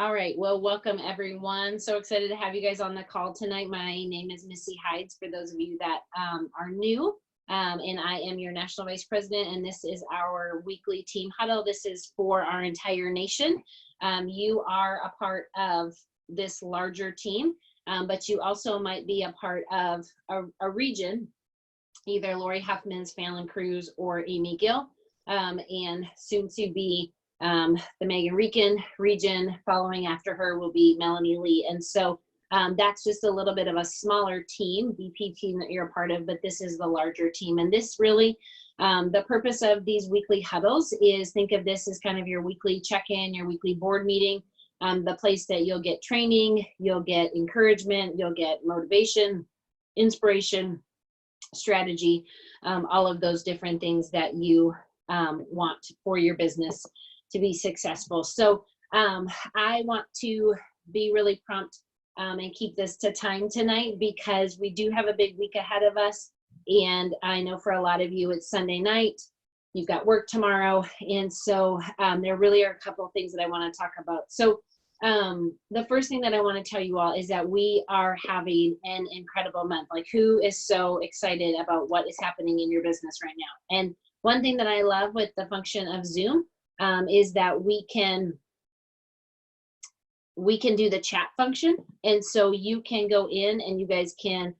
All right. Well, welcome everyone. So excited to have you guys on the call tonight. My name is Missy Hides, for those of you that are new. And I am your National Vice President, and this is our weekly team huddle. This is for our entire nation. You are a part of this larger team, but you also might be a part of a region, either Lori Huffman's Fallon Cruz or Amy Gill, and soon to be the Megan Rican region. Following after her will be Melanie Lee. And so that's just a little bit of a smaller team, VP team that you're a part of, but this is the larger team. And this really, the purpose of these weekly huddles is, think of this as kind of your weekly check-in, your weekly board meeting, the place that you'll get training, you'll get encouragement, you'll get motivation, inspiration, strategy, all of those different things that you want for your business to be successful. So I want to be really prompt and keep this to time tonight, because we do have a big week ahead of us. And I know for a lot of you, it's Sunday night, you've got work tomorrow. And so there really are a couple of things that I want to talk about. So the first thing that I want to tell you all is that we are having an incredible month. Like, who is so excited about what is happening in your business right now? And one thing that I love with the function of Zoom is that we can do the chat function. And so you can go in and you guys can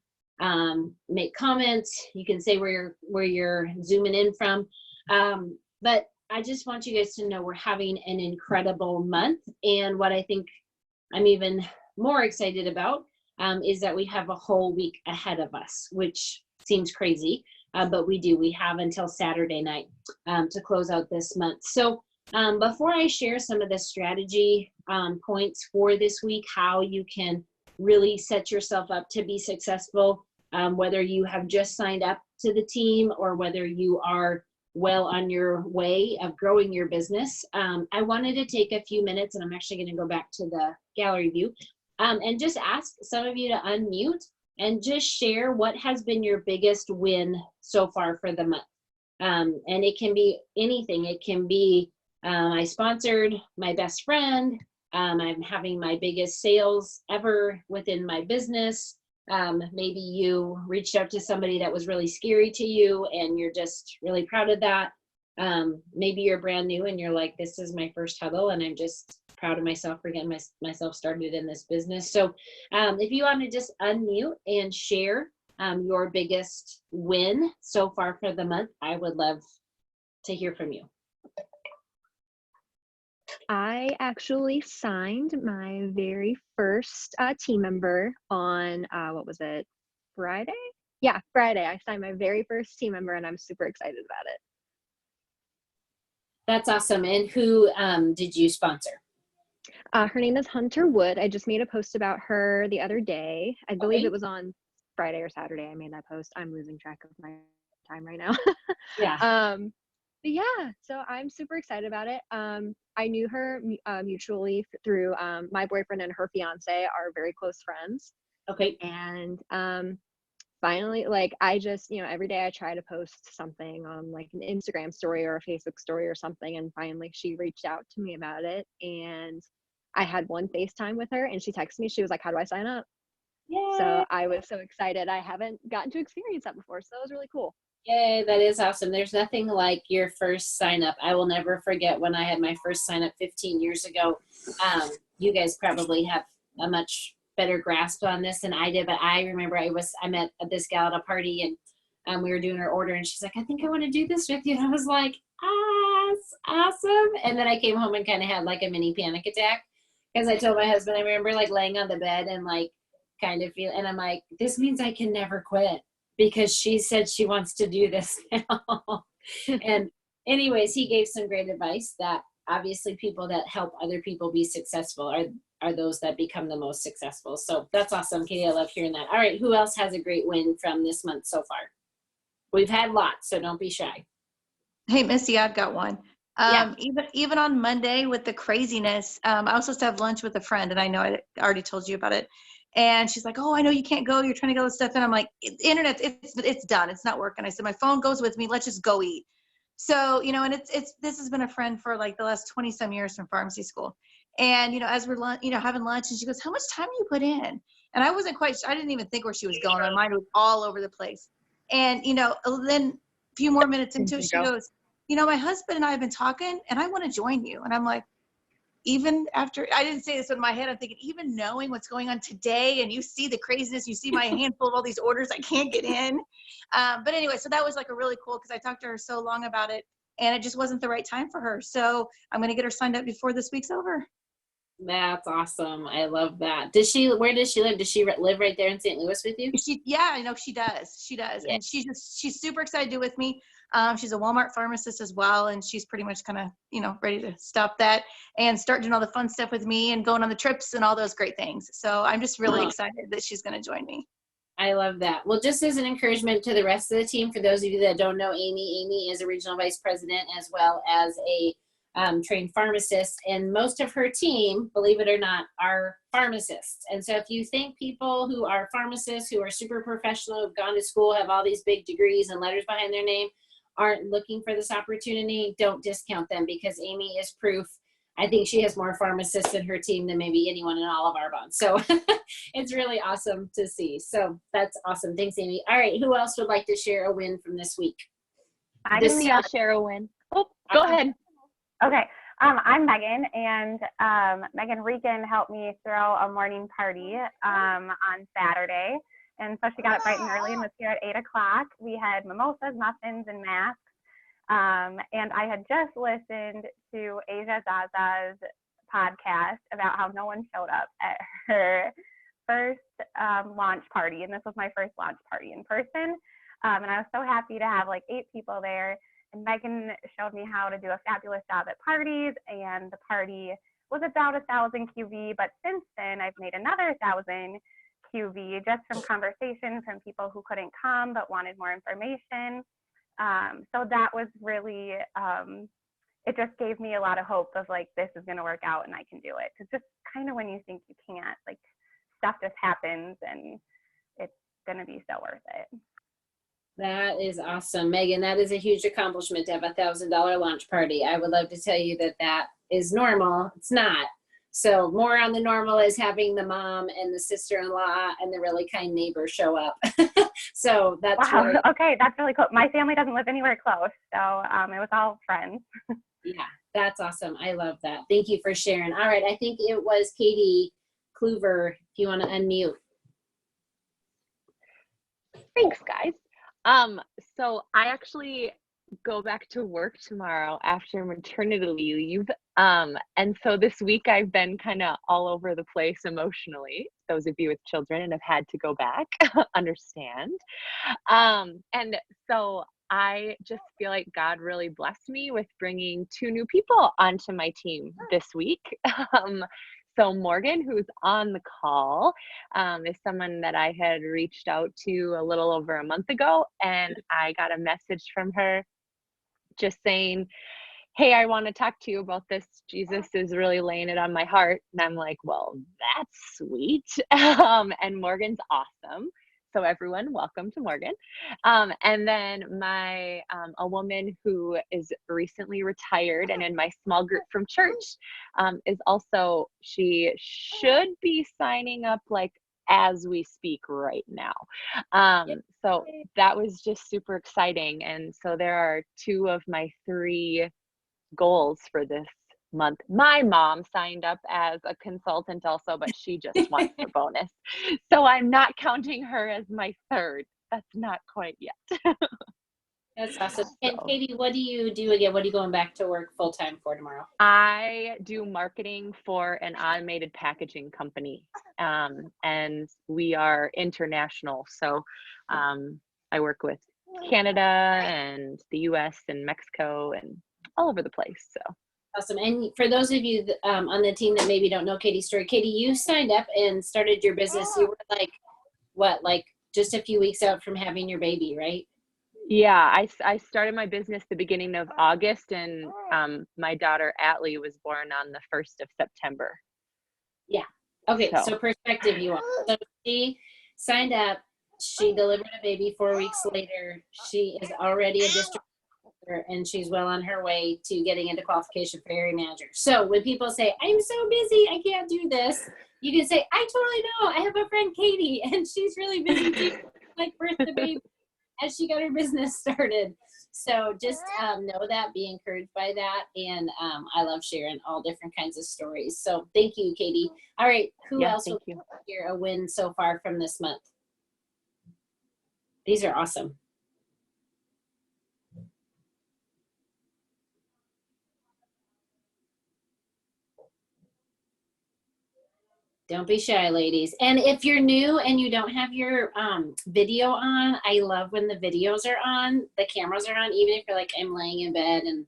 make comments. You can say where you're zooming in from. But I just want you guys to know we're having an incredible month. And what I think I'm even more excited about is that we have a whole week ahead of us, which seems crazy, but we do. We have until Saturday night to close out this month. So before I share some of the strategy points for this week, how you can really set yourself up to be successful, whether you have just signed up to the team or whether you are well on your way of growing your business, I wanted to take a few minutes, and I'm actually going to go back to the gallery view, and just ask some of you to unmute and just share what has been your biggest win so far for the month. And it can be anything. It can be I sponsored my best friend. I'm having my biggest sales ever within my business. Maybe you reached out to somebody that was really scary to you and you're just really proud of that. Maybe you're brand new and you're like, this is my first huddle and I'm just proud of myself for getting myself started in this business. So if you want to just unmute and share your biggest win so far for the month, I would love to hear from you. I actually signed my very first team member on, what was it, Friday? Yeah, Friday. I signed my very first team member and I'm super excited about it. That's awesome. And who did you sponsor? Her name is Hunter Wood. I just made a post about her the other day. I believe it was on Friday or Saturday I made that post. I'm losing track of my time right now. Yeah. But yeah, so I'm super excited about it. I knew her mutually through my boyfriend and her fiance are very close friends. Okay. And finally, like, I just, every day I try to post something on like an Instagram story or a Facebook story or something. And finally she reached out to me about it. And I had one FaceTime with her and she texted me. She was like, how do I sign up? Yay. So I was so excited. I haven't gotten to experience that before. So that was really cool. Yay, that is awesome. There's nothing like your first sign up. I will never forget when I had my first sign up 15 years ago. You guys probably have a much better grasp on this than I did, but I remember I met this gal at a party and we were doing her order and she's like, I think I want to do this with you. And I was like, that's awesome. And then I came home and kind of had like a mini panic attack because I told my husband, I remember like laying on the bed and like kind of and I'm like, this means I can never quit, because she said she wants to do this now. And anyways, he gave some great advice that obviously people that help other people be successful are those that become the most successful. So that's awesome, Katie. I love hearing that. All right, who else has a great win from this month so far? We've had lots, so don't be shy. Hey, Missy, I've got one. Yeah. Even on Monday with the craziness, I was supposed to have lunch with a friend, and I know I already told you about it. And she's like, oh, I know you can't go. You're trying to get all this stuff in. I'm like, internet, it's done. It's not working. I said, my phone goes with me. Let's just go eat. So, and this has been a friend for like the last 20 some years from pharmacy school. And, as we're, having lunch, and she goes, how much time do you put in? And I wasn't quite, I didn't even think where she was going. My mind was all over the place. And, then a few more minutes into it, she goes, my husband and I have been talking and I want to join you. And I'm like, even after, I didn't say this in my head, I'm thinking, even knowing what's going on today, and you see the craziness, you see my handful of all these orders I can't get in. But anyway, so that was like a really cool, because I talked to her so long about it, and it just wasn't the right time for her. So I'm going to get her signed up before this week's over. That's awesome. I love that. Where does she live? Does she live right there in St. Louis with you? She does. She does. Yeah. And she's super excited to do with me. She's a Walmart pharmacist as well. And she's pretty much kind of, ready to stop that and start doing all the fun stuff with me and going on the trips and all those great things. So I'm just really excited that she's going to join me. I love that. Well, just as an encouragement to the rest of the team, for those of you that don't know Amy is a regional vice president as well as a trained pharmacist, and most of her team, believe it or not, are pharmacists. And so if you think people who are pharmacists, who are super professional, have gone to school, have all these big degrees and letters behind their name, aren't looking for this opportunity, don't discount them, because Amy is proof. I think she has more pharmacists in her team than maybe anyone in all of our bonds. So it's really awesome to see. So that's awesome. Thanks, Amy. All right. Who else would like to share a win from this week? I'll share a win. Oh, go ahead. Okay. I'm Megan, and Megan Regan helped me throw a morning party on Saturday. And so she got up bright and early and was here at 8 o'clock. We had mimosas, muffins, and masks. And I had just listened to Asia Zaza's podcast about how no one showed up at her first launch party. And this was my first launch party in person. And I was so happy to have like 8 people there. And Megan showed me how to do a fabulous job at parties. And the party was about 1,000 QV. But since then, I've made another 1,000 QV just from conversation from people who couldn't come but wanted more information. So that was really, it just gave me a lot of hope of like, this is going to work out and I can do it. Because just kind of when you think you can't, like stuff just happens and it's going to be so worth it. That is awesome. Megan, that is a huge accomplishment to have $1,000 launch party. I would love to tell you that that is normal. It's not. So more on the normal is having the mom and the sister-in-law and the really kind neighbor show up. So that's wow. really, Okay, that's really cool. My family doesn't live anywhere close, so it was all friends. yeah, that's awesome. I love that. Thank you for sharing. All right, I think it was Katie Kluver, if you want to unmute. Thanks, guys. So I actually go back to work tomorrow after maternity leave. And so this week I've been kind of all over the place emotionally. Those of you with children and have had to go back understand. And so I just feel like God really blessed me with bringing 2 new people onto my team this week. So Morgan, who's on the call, is someone that I had reached out to a little over a month ago, and I got a message from her just saying, hey, I want to talk to you about this. Jesus is really laying it on my heart. And I'm like, well, that's sweet. And Morgan's awesome. So everyone, welcome to Morgan. And then a woman who is recently retired and in my small group from church is also, she should be signing up like as we speak right now. So that was just super exciting. And so there are 2 of my 3 goals for this month. My mom signed up as a consultant also, but she just wants the bonus. So I'm not counting her as my 3rd. That's not quite yet. That's awesome. And Katie, what do you do again? What are you going back to work full time for tomorrow? I do marketing for an automated packaging company. And we are international. So I work with Canada and the US and Mexico and all over the place. So awesome. And for those of you on the team that maybe don't know Katie's story, Katie, you signed up and started your business. You were like just a few weeks out from having your baby, right? Yeah, I started my business the beginning of August, and my daughter Atlee was born on the 1st of September. Yeah. Okay. So perspective, you all. So she signed up. She delivered a baby 4 weeks later. She is already a district. and she's well on her way to getting into qualification for area manager. So when people say, I'm so busy, I can't do this, you can say, I totally know. I have a friend, Katie, and she's really busy too, like birth the baby as she got her business started. So just know that, be encouraged by that. And I love sharing all different kinds of stories. So thank you, Katie. All right, who else will hear a win so far from this month? These are awesome. Don't be shy, ladies. And if you're new and you don't have your video on, I love when the videos are on, the cameras are on, even if you're like, I'm laying in bed and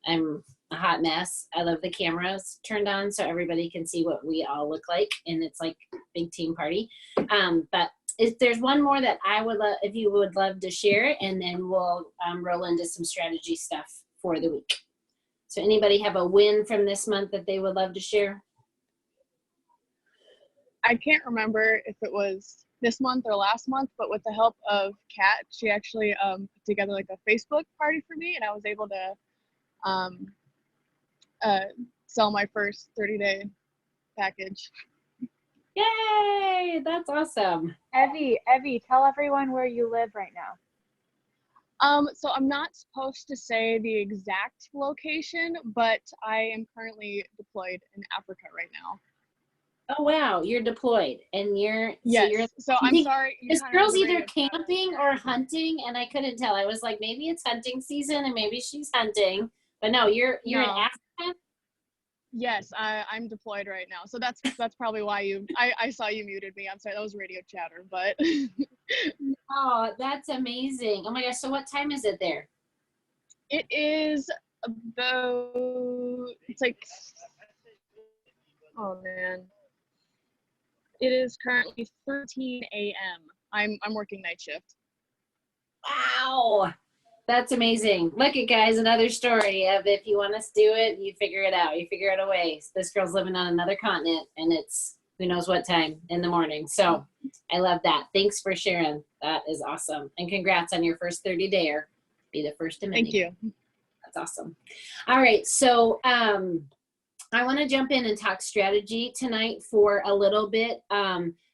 I'm a hot mess. I love the cameras turned on so everybody can see what we all look like, and it's like a big team party. But if there's one more that I would love, if you would love to share it, and then we'll roll into some strategy stuff for the week. So anybody have a win from this month that they would love to share? I can't remember if it was this month or last month, but with the help of Kat, she actually put together like a Facebook party for me, and I was able to sell my first 30-day package. Yay, that's awesome. Evie, tell everyone where you live right now. So I'm not supposed to say the exact location, but I am currently deployed in Africa right now. Oh wow, you're deployed, and you're yes. So I'm sorry. This girl's either camping or hunting, and I couldn't tell. I was like, maybe it's hunting season, and maybe she's hunting. But no, you're in Africa. Yes, I'm deployed right now. So that's probably why I saw you muted me. I'm sorry, that was radio chatter, but. Oh, that's amazing. Oh my gosh, so what time is it there? It is about, it's like, oh man. It is currently 13 a.m. I'm working night shift. Wow. That's amazing. Look at guys, another story of if you want us to do it, you figure it out. You figure out a way. This girl's living on another continent, and it's who knows what time in the morning. So I love that. Thanks for sharing. That is awesome. And congrats on your first 30-dayer. Be the first to many. Thank you. That's awesome. All right. So I want to jump in and talk strategy tonight for a little bit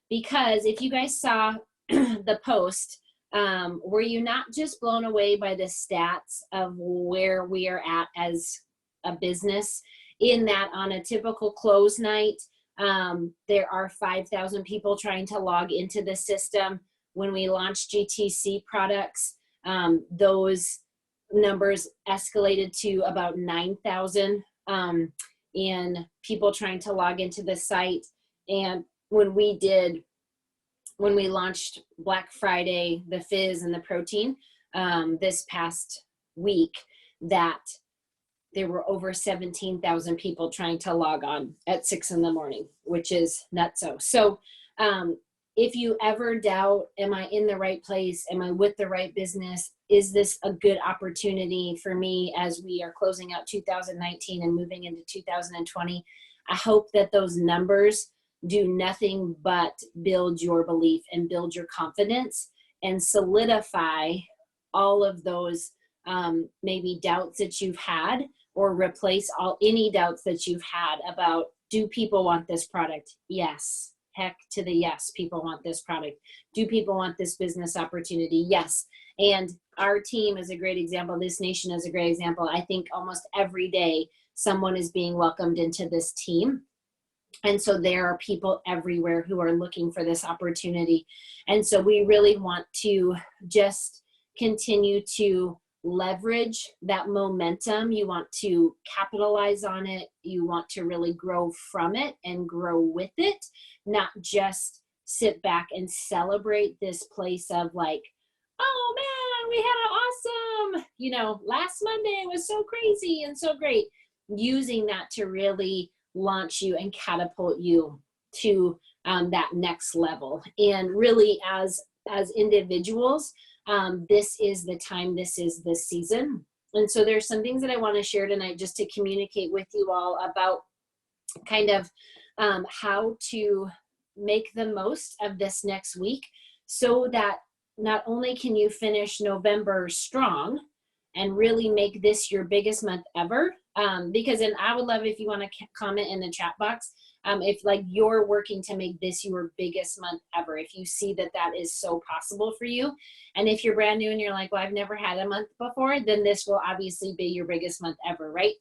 because if you guys saw the post, were you not just blown away by the stats of where we are at as a business, in that on a typical close night, there are 5,000 people trying to log into the system. When we launched GTC products, those numbers escalated to about 9,000 in people trying to log into the site. And when we launched Black Friday, the fizz and the protein this past week, that there were over 17,000 people trying to log on at 6 in the morning, which is nutso. So if you ever doubt, am I in the right place? Am I with the right business? Is this a good opportunity for me as we are closing out 2019 and moving into 2020? I hope that those numbers do nothing but build your belief and build your confidence and solidify all of those maybe doubts that you've had, or replace any doubts that you've had about, do people want this product? Yes. Heck to the yes, people want this product. Do people want this business opportunity? Yes. And our team is a great example. This nation is a great example. I think almost every day someone is being welcomed into this team. And so there are people everywhere who are looking for this opportunity. And so we really want to just continue to leverage that momentum. You want to capitalize on it. You want to really grow from it and grow with it, not just sit back and celebrate this place of like, oh man, we had an awesome, last Monday was so crazy and so great. Using that to really launch you and catapult you to that next level. And really as individuals, this is the time, this is the season. And so there's some things that I want to share tonight just to communicate with you all about kind of how to make the most of this next week, so that not only can you finish November strong and really make this your biggest month ever. Because, and I would love if you want to comment in the chat box, if like you're working to make this your biggest month ever, if you see that that is so possible for you. And if you're brand new and you're like, well, I've never had a month before, then this will obviously be your biggest month ever, right?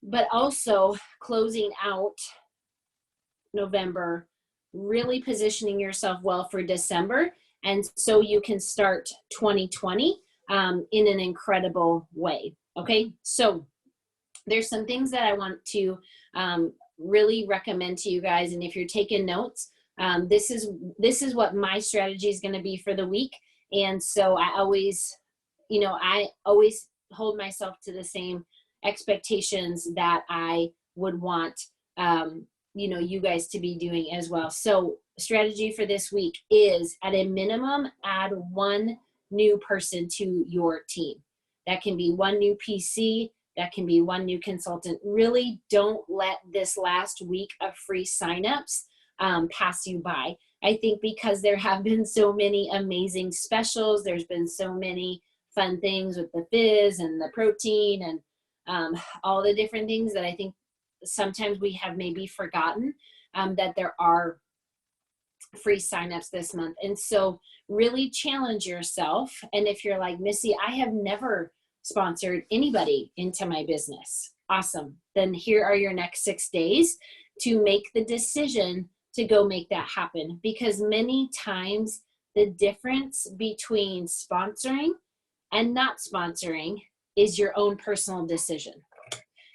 But also closing out November, really positioning yourself well for December. And so you can start 2020 in an incredible way. Okay, so there's some things that I want to really recommend to you guys. And if you're taking notes, this is what my strategy is going to be for the week. And so I always hold myself to the same expectations that I would want, you guys to be doing as well. So strategy for this week is, at a minimum, add one new person to your team. That can be one new PC, that can be one new consultant. Really don't let this last week of free signups pass you by. I think because there have been so many amazing specials, there's been so many fun things with the fizz and the protein and all the different things, that I think sometimes we have maybe forgotten that there are free signups this month. And so really challenge yourself. And if you're like, Missy, I have never sponsored anybody into my business, awesome. Then here are your next 6 days to make the decision to go make that happen. Because many times the difference between sponsoring and not sponsoring is your own personal decision.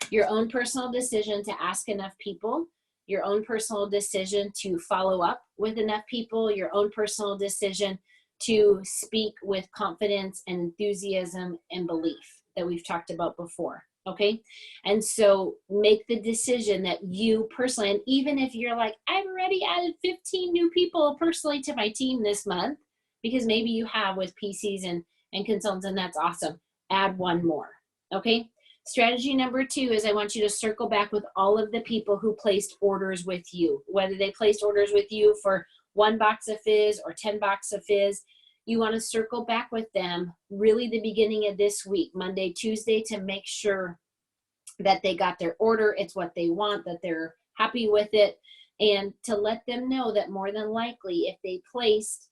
Your own personal decision to ask enough people, your own personal decision to follow up with enough people, your own personal decision to speak with confidence and enthusiasm and belief that we've talked about before, okay? And so make the decision that you personally, and even if you're like, I've already added 15 new people personally to my team this month, because maybe you have with PCs and consultants, and that's awesome, add one more, okay? Strategy number 2 is I want you to circle back with all of the people who placed orders with you, whether they placed orders with you for 1 box of fizz or 10 boxes of fizz. You want to circle back with them really the beginning of this week, Monday, Tuesday, to make sure that they got their order, it's what they want, that they're happy with it, and to let them know that more than likely if they placed,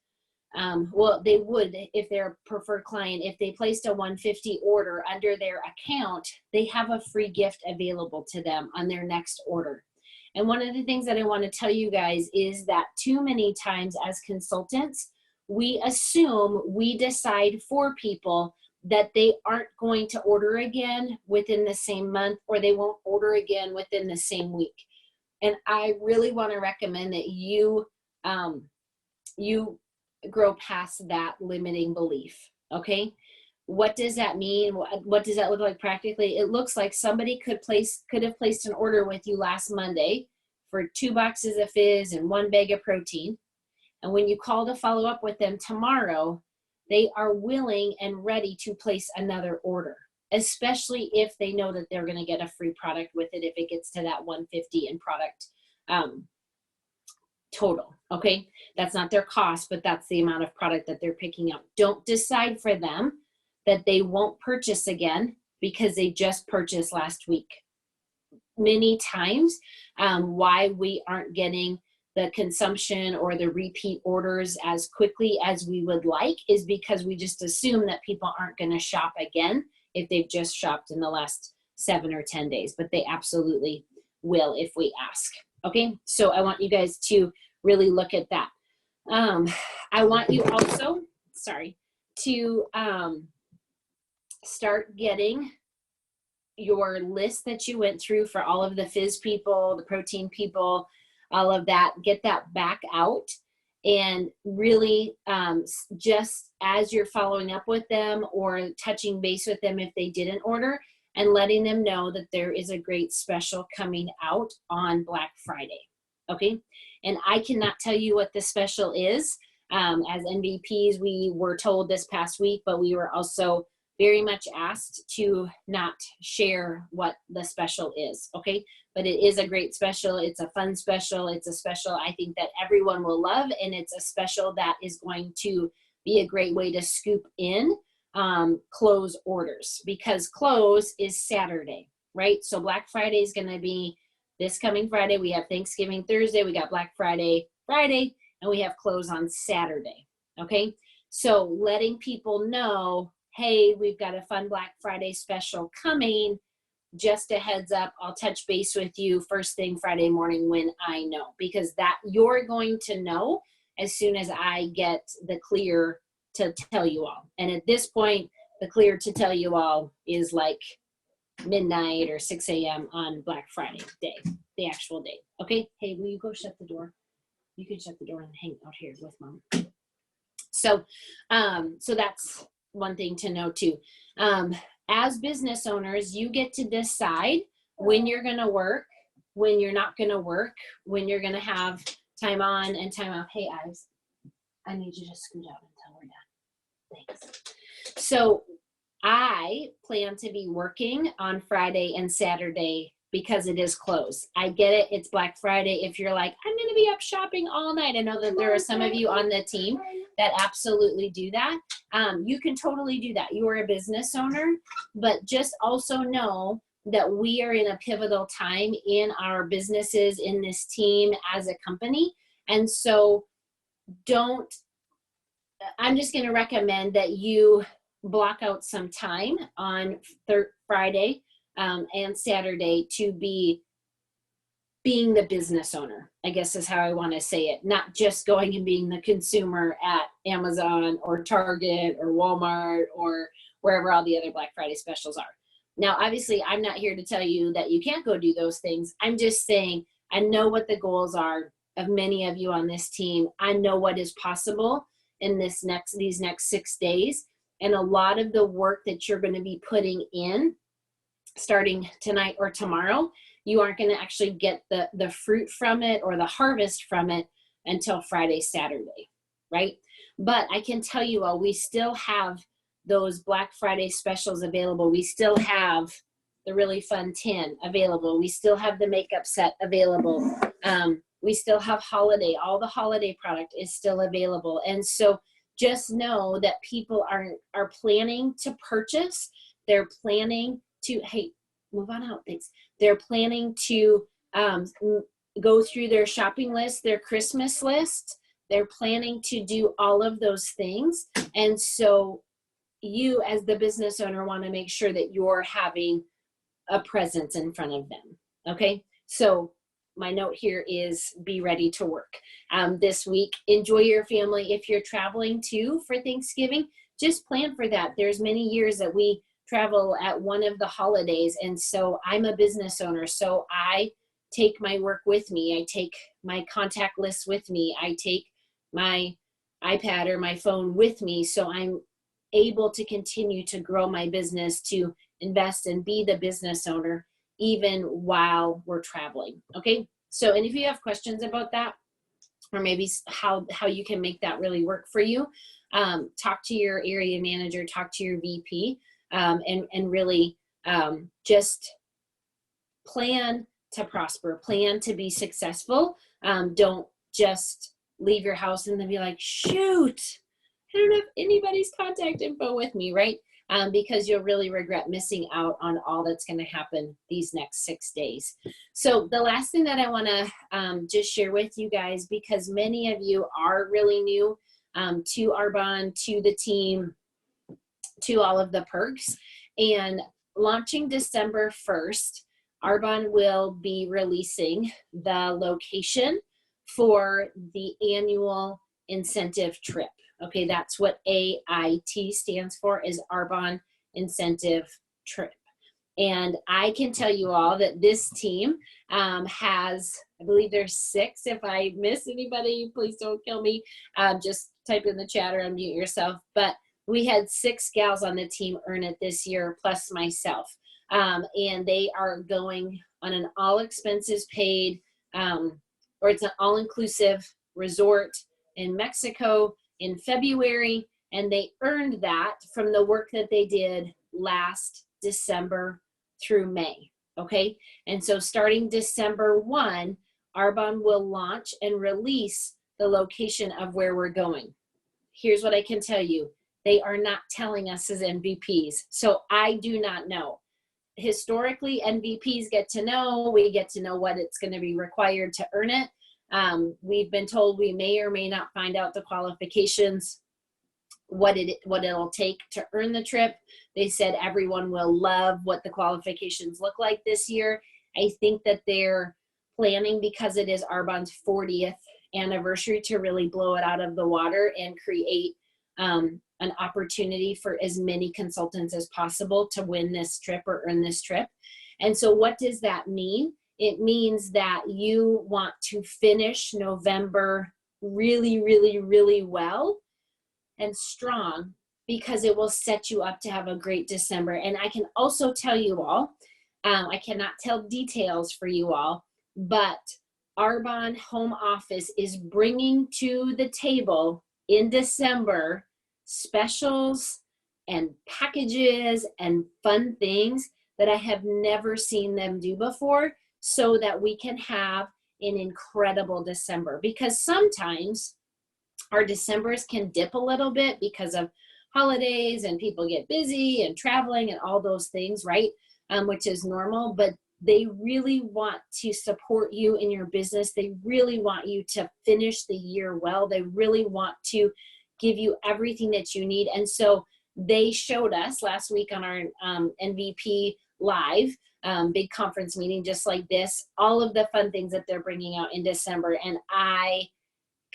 they would, if they're a preferred client, if they placed a 150 order under their account, they have a free gift available to them on their next order. And one of the things that I want to tell you guys is that too many times as consultants, we assume we decide for people that they aren't going to order again within the same month, or they won't order again within the same week. And I really want to recommend that you grow past that limiting belief, okay? What does that mean? What does that look like practically? It looks like somebody could have placed an order with you last Monday for 2 boxes of fizz and 1 bag of protein. And when you call to follow up with them tomorrow, they are willing and ready to place another order, especially if they know that they're going to get a free product with it if it gets to that 150 in product total, okay? That's not their cost, but that's the amount of product that they're picking up. Don't decide for them that they won't purchase again because they just purchased last week. Many times, why we aren't getting the consumption or the repeat orders as quickly as we would like is because we just assume that people aren't going to shop again if they've just shopped in the last 7 or 10 days, but they absolutely will if we ask. Okay, so I want you guys to really look at that. I want you also, to start getting your list that you went through for all of the fizz people, the protein people, all of that, get that back out. And really, just as you're following up with them or touching base with them if they didn't order, and letting them know that there is a great special coming out on Black Friday, okay? And I cannot tell you what the special is. As NVPs, we were told this past week, but we were also very much asked to not share what the special is, okay? But it is a great special. It's a fun special. It's a special I think that everyone will love, and it's a special that is going to be a great way to scoop in close orders, because close is Saturday, right? So Black Friday is going to be this coming Friday. We have Thanksgiving Thursday. We got Black Friday Friday, and we have close on Saturday. Okay. So letting people know, hey, we've got a fun Black Friday special coming. Just a heads up, I'll touch base with you first thing Friday morning when I know, because that you're going to know as soon as I get the clear to tell you all. And at this point, the clear to tell you all is like midnight or 6 a.m. on Black Friday day, the actual day. Okay. Hey, will you go shut the door? You can shut the door and hang out here with mom. So, so that's one thing to know too. As business owners, you get to decide when you're going to work, when you're not going to work, when you're going to have time on and time off. Hey, Ives, I need you to scoot out until we're done. Thanks. So I plan to be working on Friday and Saturday because it is closed. I get it. It's Black Friday. If you're like, I'm going to be up shopping all night. I know that there are some of you on the team that absolutely do that. You can totally do that. You are a business owner, but just also know that we are in a pivotal time in our businesses, in this team as a company. And so I'm just going to recommend that you block out some time on Friday and Saturday to be being the business owner, I guess is how I want to say it. Not just going and being the consumer at Amazon or Target or Walmart or wherever all the other Black Friday specials are. Now, obviously, I'm not here to tell you that you can't go do those things. I'm just saying I know what the goals are of many of you on this team. I know what is possible in these next 6 days. And a lot of the work that you're going to be putting in starting tonight or tomorrow, you aren't going to actually get the fruit from it or the harvest from it until Friday, Saturday, right? But I can tell you all, we still have those Black Friday specials available. We still have the really fun tin available. We still have the makeup set available. We still have holiday. All the holiday product is still available. And so just know that people are planning to purchase. They're planning to, hey, move on out, thanks. They're planning to go through their shopping list, their Christmas list. They're planning to do all of those things. And so you as the business owner want to make sure that you're having a presence in front of them. Okay. So my note here is be ready to work this week. Enjoy your family. If you're traveling too for Thanksgiving, just plan for that. There's many years that we travel at one of the holidays. And so I'm a business owner. So I take my work with me. I take my contact list with me. I take my iPad or my phone with me. So I'm able to continue to grow my business, to invest and be the business owner, even while we're traveling. Okay. So, and if you have questions about that, or maybe how you can make that really work for you, talk to your area manager, talk to your VP, and really just plan to prosper, plan to be successful. Don't just leave your house and then be like, shoot, I don't have anybody's contact info with me, right? Because you'll really regret missing out on all that's going to happen these next 6 days. So the last thing that I want to just share with you guys, because many of you are really new to Arbonne, to the team, to all of the perks, and launching December 1st, Arbonne will be releasing the location for the annual incentive trip. Okay, that's what AIT stands for, is Arbonne Incentive Trip. And I can tell you all that this team has, I believe there's 6. If I miss anybody, please don't kill me. Just type in the chat or unmute yourself. But we had 6 gals on the team earn it this year, plus myself. And they are going on an all expenses paid, or it's an all-inclusive resort in Mexico in February, and they earned that from the work that they did last December through May, okay? And so starting December 1, Arbonne will launch and release the location of where we're going. Here's what I can tell you. they are not telling us as MVPs. So I do not know. Historically, MVPs get to know, we get to know what it's going to be required to earn it. We've been told we may or may not find out the qualifications, what it'll take to earn the trip. They said everyone will love what the qualifications look like this year. I think that they're planning, because it is Arbonne's 40th anniversary, to really blow it out of the water and create an opportunity for as many consultants as possible to win this trip or earn this trip. And so what does that mean? It means that you want to finish November really, really, really well and strong, because it will set you up to have a great December. And I can also tell you all, I cannot tell details for you all, but Arbonne Home Office is bringing to the table in December specials and packages and fun things that I have never seen them do before, so that we can have an incredible December. Because sometimes our Decembers can dip a little bit because of holidays and people get busy and traveling and all those things, right? Which is normal, but they really want to support you in your business. They really want you to finish the year well. They really want to give you everything that you need. And so they showed us last week on our MVP Live big conference meeting, just like this, all of the fun things that they're bringing out in December. And I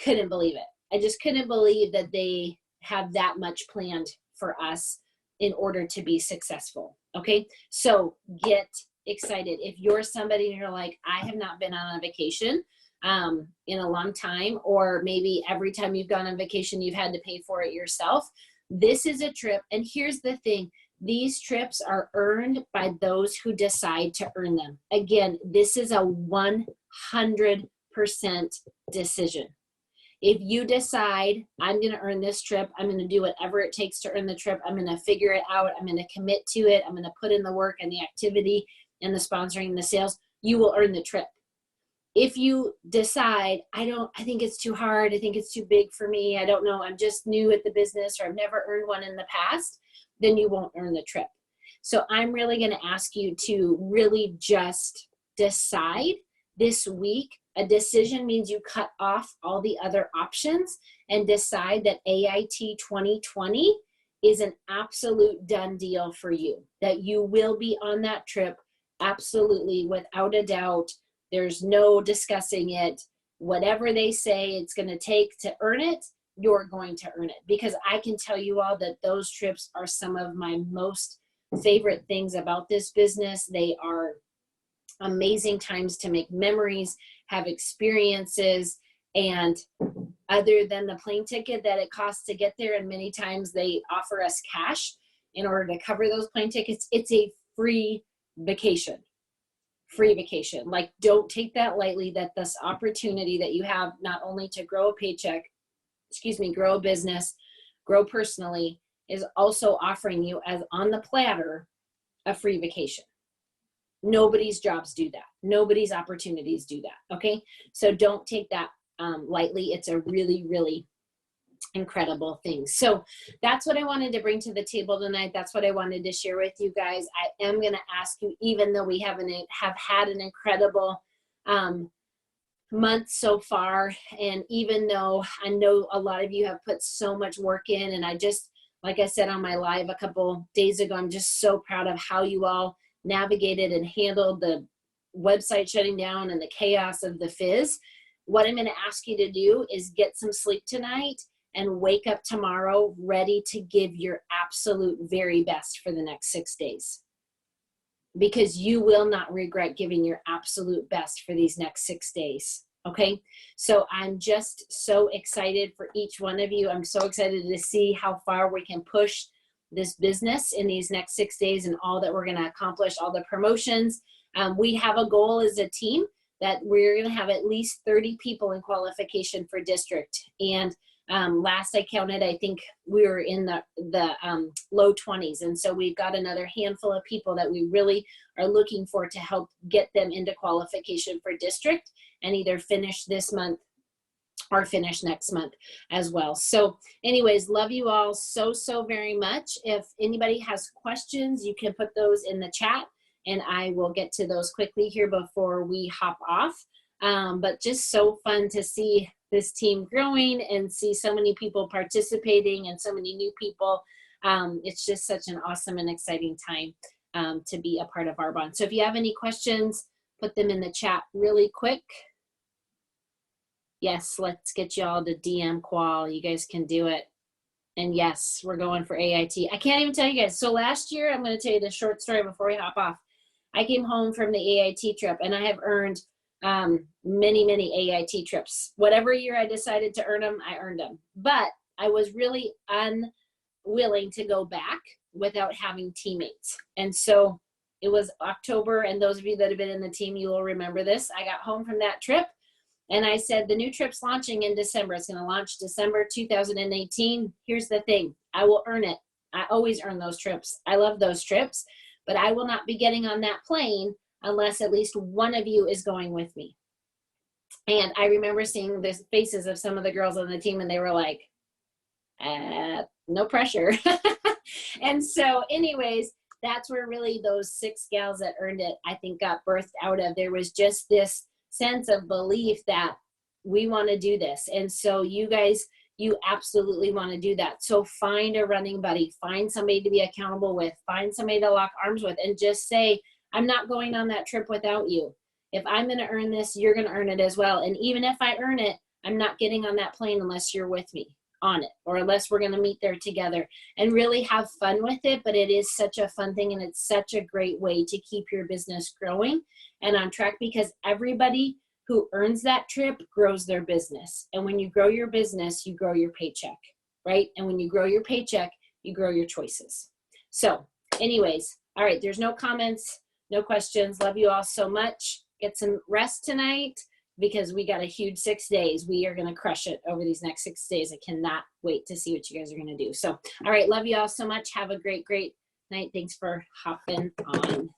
couldn't believe it. I just couldn't believe that they have that much planned for us in order to be successful. Okay, so get excited. If you're somebody and you're like, I have not been on a vacation in a long time, or maybe every time you've gone on vacation, you've had to pay for it yourself. This is a trip. And here's the thing. These trips are earned by those who decide to earn them. Again, this is a 100% decision. If you decide, I'm going to earn this trip, I'm going to do whatever it takes to earn the trip, I'm going to figure it out, I'm going to commit to it, I'm going to put in the work and the activity and the sponsoring and the sales, you will earn the trip. If you decide, I think it's too hard, I think it's too big for me, I don't know, I'm just new at the business, or I've never earned one in the past, then you won't earn the trip. So I'm really going to ask you to really just decide this week. A decision means you cut off all the other options and decide that AIT 2020 is an absolute done deal for you, that you will be on that trip absolutely without a doubt. There's no discussing it. Whatever they say it's going to take to earn it, you're going to earn it. Because I can tell you all that those trips are some of my most favorite things about this business. They are amazing times to make memories, have experiences, and other than the plane ticket that it costs to get there, and many times they offer us cash in order to cover those plane tickets, it's a free vacation. Free vacation. Like, don't take that lightly, that this opportunity that you have not only to grow a paycheck, grow a business, grow personally, is also offering you, as on the platter, a free vacation. Nobody's jobs do that. Nobody's opportunities do that. Okay. So don't take that lightly. It's a really, really incredible thing. So that's what I wanted to bring to the table tonight. That's what I wanted to share with you guys. I am going to ask you, even though we have had an incredible month so far, and even though I know a lot of you have put so much work in, and I just, like I said on my live a couple days ago, I'm just so proud of how you all navigated and handled the website shutting down and the chaos of the fizz. What I'm going to ask you to do is get some sleep tonight and wake up tomorrow ready to give your absolute very best for the next 6 days, because you will not regret giving your absolute best for these next 6 days. Okay. So I'm just so excited for each one of you. I'm so excited to see how far we can push this business in these next 6 days and all that we're going to accomplish, all the promotions. We have a goal as a team that we're going to have at least 30 people in qualification for district. And last I counted, I think we were in the low 20s. And so we've got another handful of people that we really are looking for to help get them into qualification for district and either finish this month or finish next month as well. So anyways, love you all so very much. If anybody has questions, you can put those in the chat and I will get to those quickly here before we hop off. But just so fun to see this team growing and see so many people participating and so many new people. It's just such an awesome and exciting time to be a part of Arbonne. So if you have any questions, put them in the chat really quick. Yes, let's get you all to DM Qual. You guys can do it. And yes, we're going for AIT. I can't even tell you guys. So last year, I'm going to tell you the short story before we hop off. I came home from the AIT trip and I have earned many AIT trips. Whatever year I decided to earn them, I earned them. But I was really unwilling to go back without having teammates. And so it was October, and those of you that have been in the team, you will remember this. I got home from that trip and I said, the new trip's launching in December. It's going to launch December 2018. Here's the thing. I will earn it. I always earn those trips. I love those trips, but I will not be getting on that plane unless at least one of you is going with me. And I remember seeing the faces of some of the girls on the team, and they were like, no pressure. And so anyways, that's where really those 6 gals that earned it, I think, got birthed out of. There was just this sense of belief that we want to do this. And so you guys, you absolutely want to do that. So find a running buddy, find somebody to be accountable with, find somebody to lock arms with, and just say, I'm not going on that trip without you. If I'm going to earn this, you're going to earn it as well. And even if I earn it, I'm not getting on that plane unless you're with me on it, or unless we're going to meet there together, and really have fun with it. But it is such a fun thing, and it's such a great way to keep your business growing and on track, because everybody who earns that trip grows their business. And when you grow your business, you grow your paycheck, right? And when you grow your paycheck, you grow your choices. So anyways, all right, there's no comments, no questions. Love you all so much. Get some rest tonight, because we got a huge 6 days. We are going to crush it over these next 6 days. I cannot wait to see what you guys are going to do. So, all right, love you all so much. Have a great night. Thanks for hopping on.